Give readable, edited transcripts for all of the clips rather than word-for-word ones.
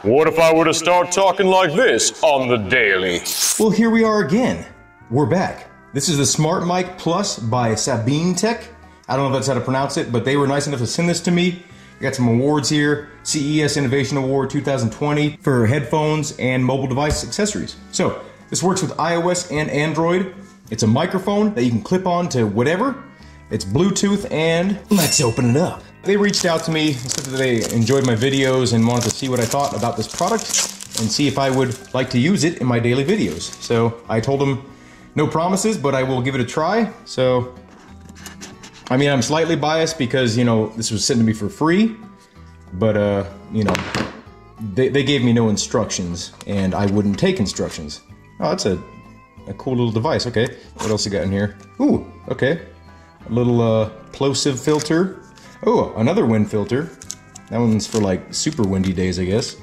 What if I were to start talking like this on the daily? Well, here we are again. We're back. This is the SmartMike Plus by Sabine Tech. I don't know if that's how to pronounce it, but they were nice enough to send this to me. I got some awards here. CES Innovation Award 2020 for headphones and mobile device accessories. So, this works with iOS and Android. It's a microphone that you can clip on to whatever. It's Bluetooth, and let's open it up. They reached out to me, said that they enjoyed my videos and wanted to see what I thought about this product and see if I would like to use it in my daily videos. So I told them no promises, but I will give it a try. So, I mean, I'm slightly biased because, you know, this was sent to me for free, but, you know, they gave me no instructions and I wouldn't take instructions. Oh, that's a cool little device. Okay, what else you got in here? Ooh, okay. A little plosive filter. Oh, another wind filter. That one's for like super windy days, I guess.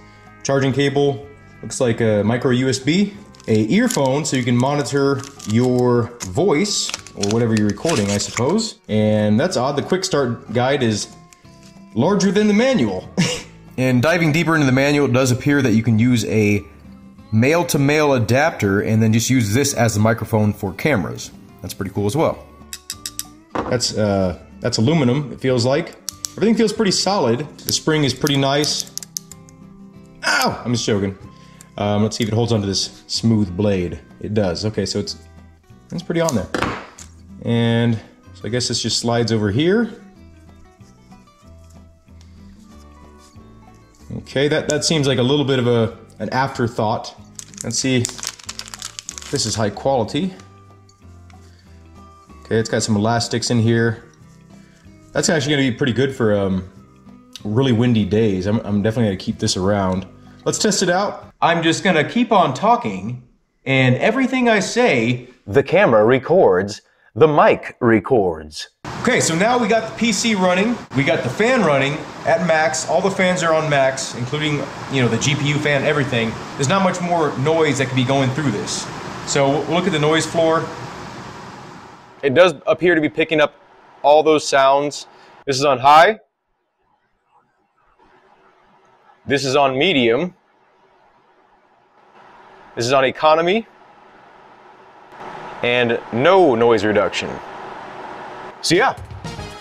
Charging cable, looks like a micro USB. A earphone so you can monitor your voice or whatever you're recording, I suppose. And that's odd, the quick start guide is larger than the manual. And diving deeper into the manual, it does appear that you can use a male-to-male adapter and then just use this as the microphone for cameras. That's pretty cool as well. That's aluminum, it feels like. Everything feels pretty solid. The spring is pretty nice. Ow! I'm just joking. Let's see if it holds onto this smooth blade. It does. Okay, so it's pretty on there. And so I guess this just slides over here. Okay, that seems like a little bit of an afterthought. Let's see if this is high quality. Okay, it's got some elastics in here. That's actually going to be pretty good for really windy days. I'm definitely going to keep this around. Let's test it out. I'm just going to keep on talking, and everything I say, the camera records, the mic records. Okay, so now we got the PC running, we got the fan running at max. All the fans are on max, including, you know, the GPU fan, everything. There's not much more noise that could be going through this. So we'll look at the noise floor. It does appear to be picking up all those sounds. This is on high. This is on medium. This is on economy. And no noise reduction. So yeah,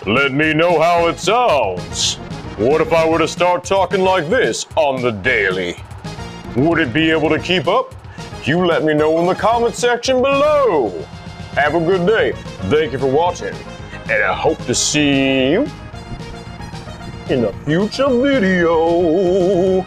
let me know how it sounds. What if I were to start talking like this on the daily? Would it be able to keep up? You let me know in the comment section below. Have a good day. Thank you for watching, and I hope to see you in a future video.